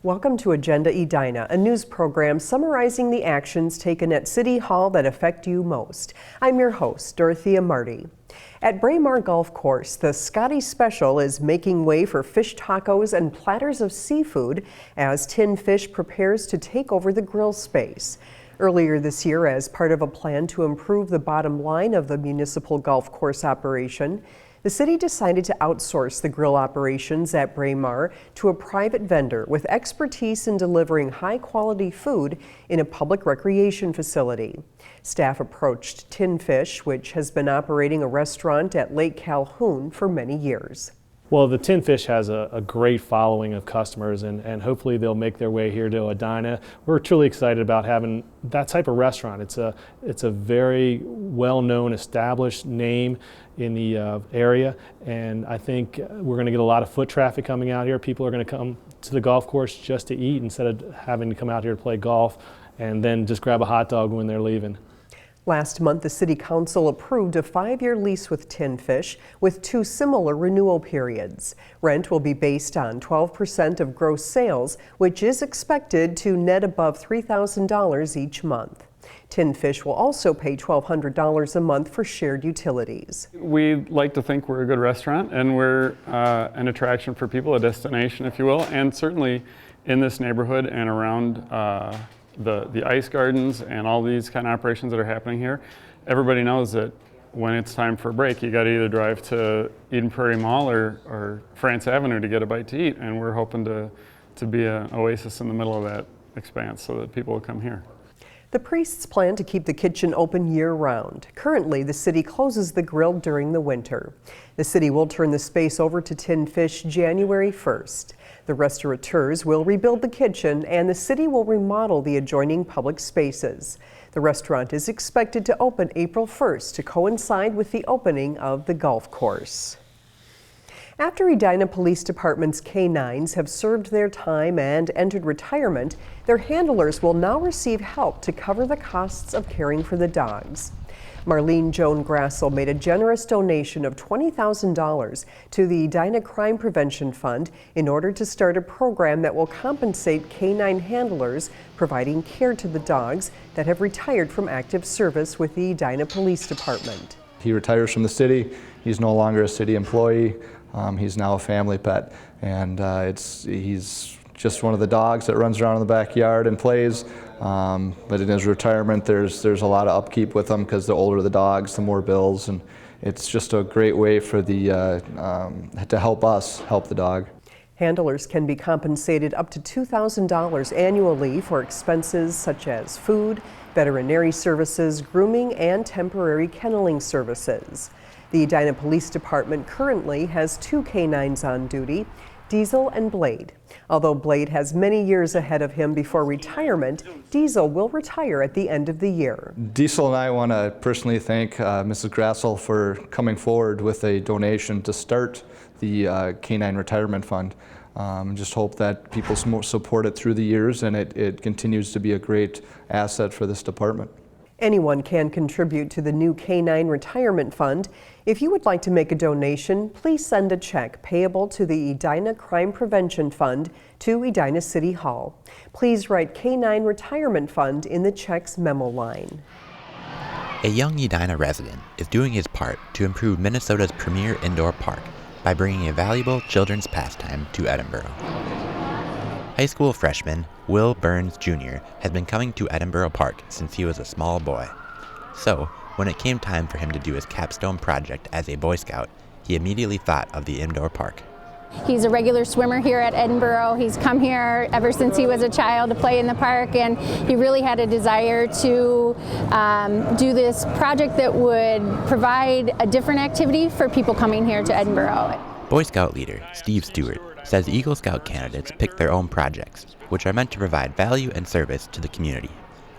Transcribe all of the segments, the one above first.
Welcome to Agenda Edina, a news program summarizing the actions taken at City Hall that affect you most. I'm your host, Dorothea Marty. At Braemar Golf Course, the Scotty Special is making way for fish tacos and platters of seafood as Tin Fish prepares to take over the grill space. Earlier this year, as part of a plan to improve the bottom line of the municipal golf course operation, the city decided to outsource the grill operations at Braemar to a private vendor with expertise in delivering high-quality food in a public recreation facility. Staff approached Tin Fish, which has been operating a restaurant at Lake Calhoun for many years. Well, the Tin Fish has a great following of customers, and hopefully they'll make their way here to Edina. We're truly excited about having that type of restaurant. It's a very well-known, established name in the area, and I think we're going to get a lot of foot traffic coming out here. People are going to come to the golf course just to eat instead of having to come out here to play golf and then just grab a hot dog when they're leaving. Last month, the City Council approved a 5-year lease with Tin Fish with 2 similar renewal periods. Rent will be based on 12% of gross sales, which is expected to net above $3,000 each month. Tin Fish will also pay $1,200 a month for shared utilities. We like to think we're a good restaurant, and we're an attraction for people, a destination, if you will, and certainly in this neighborhood and around the ice gardens and all these kind of operations that are happening here. Everybody knows that when it's time for a break, you got to either drive to Eden Prairie Mall or France Avenue to get a bite to eat, and we're hoping to be an oasis in the middle of that expanse so that people will come here. The priests plan to keep the kitchen open year-round. Currently, the city closes the grill during the winter. The city will turn the space over to Tin Fish January 1st. The restaurateurs will rebuild the kitchen, and the city will remodel the adjoining public spaces. The restaurant is expected to open April 1st to coincide with the opening of the golf course. After Edina Police Department's K-9s have served their time and entered retirement, their handlers will now receive help to cover the costs of caring for the dogs. Marlene Joan Grassel made a generous donation of $20,000 to the Edina Crime Prevention Fund in order to start a program that will compensate K-9 handlers providing care to the dogs that have retired from active service with the Edina Police Department. He retires from the city. He's no longer a city employee. He's now a family pet, and he's just one of the dogs that runs around in the backyard and plays. But in his retirement, there's a lot of upkeep with him because the older the dogs, the more bills, and it's just a great way for the to help us help the dog. Handlers can be compensated up to $2,000 annually for expenses such as food, veterinary services, grooming, and temporary kenneling services. The Edina Police Department currently has 2 K-9s on duty, Diesel and Blade. Although Blade has many years ahead of him before retirement, Diesel will retire at the end of the year. Diesel and I want to personally thank Mrs. Grassel for coming forward with a donation to start the K-9 Retirement Fund. Just hope that people support it through the years and it continues to be a great asset for this department. Anyone can contribute to the new K-9 Retirement Fund. If you would like to make a donation, please send a check payable to the Edina Crime Prevention Fund to Edina City Hall. Please write K-9 Retirement Fund in the check's memo line. A young Edina resident is doing his part to improve Minnesota's premier indoor park by bringing a valuable children's pastime to Edinborough. High school freshman Will Burns Jr. has been coming to Edinborough Park since he was a small boy. So, when it came time for him to do his capstone project as a Boy Scout, he immediately thought of the indoor park. He's a regular swimmer here at Edinborough. He's come here ever since he was a child to play in the park, and he really had a desire to do this project that would provide a different activity for people coming here to Edinborough. Boy Scout leader Steve Stewart says Eagle Scout candidates pick their own projects, which are meant to provide value and service to the community.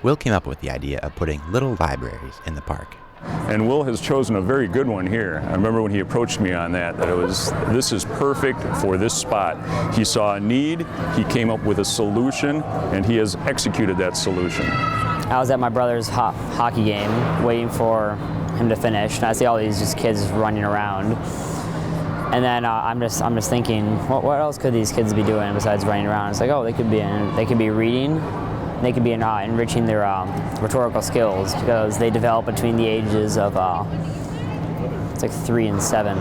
Will came up with the idea of putting little libraries in the park. And Will has chosen a very good one here. I remember when he approached me on that this is perfect for this spot. He saw a need, he came up with a solution, and he has executed that solution. I was at my brother's hockey game waiting for him to finish, and I see all these just kids running around. And then I'm just thinking, what else could these kids be doing besides running around? It's like, oh, they could be reading, they could be enriching their rhetorical skills, because they develop between the ages of it's like 3 and 7.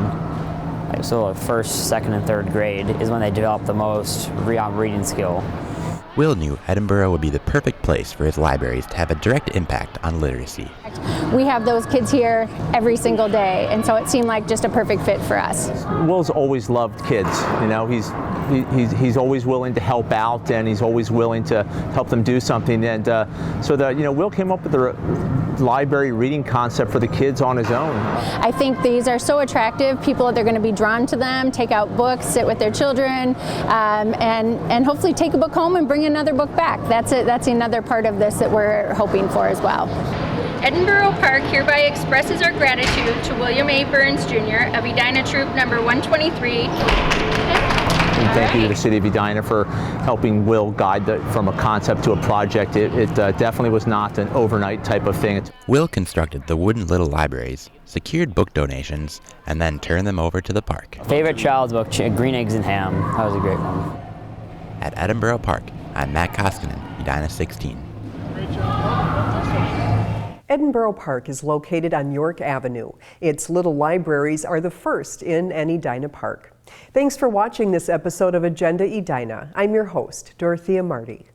Like, so first, second, and third grade is when they develop the most reading skill. Will knew Edinborough would be the perfect place for his libraries to have a direct impact on literacy. We have those kids here every single day, and so it seemed like just a perfect fit for us. Will's always loved kids. You know, he's always willing to help out, and he's always willing to help them do something. And Will came up with the library reading concept for the kids on his own. I think these are so attractive. People, they're going to be drawn to them, take out books, sit with their children, and hopefully take a book home and bring another book back. That's another part of this that we're hoping for as well. Edinborough Park hereby expresses our gratitude to William A. Burns Jr. of Edina Troop number 123. And thank you to the City of Edina for helping Will guide from a concept to a project. It definitely was not an overnight type of thing. Will constructed the wooden little libraries, secured book donations, and then turned them over to the park. Favorite child's book, Green Eggs and Ham. That was a great one. At Edinborough Park, I'm Matt Koskinen, Edina 16. Edinborough Park is located on York Avenue. Its little libraries are the first in an Edina park. Thanks for watching this episode of Agenda Edina. I'm your host, Dorothea Marty.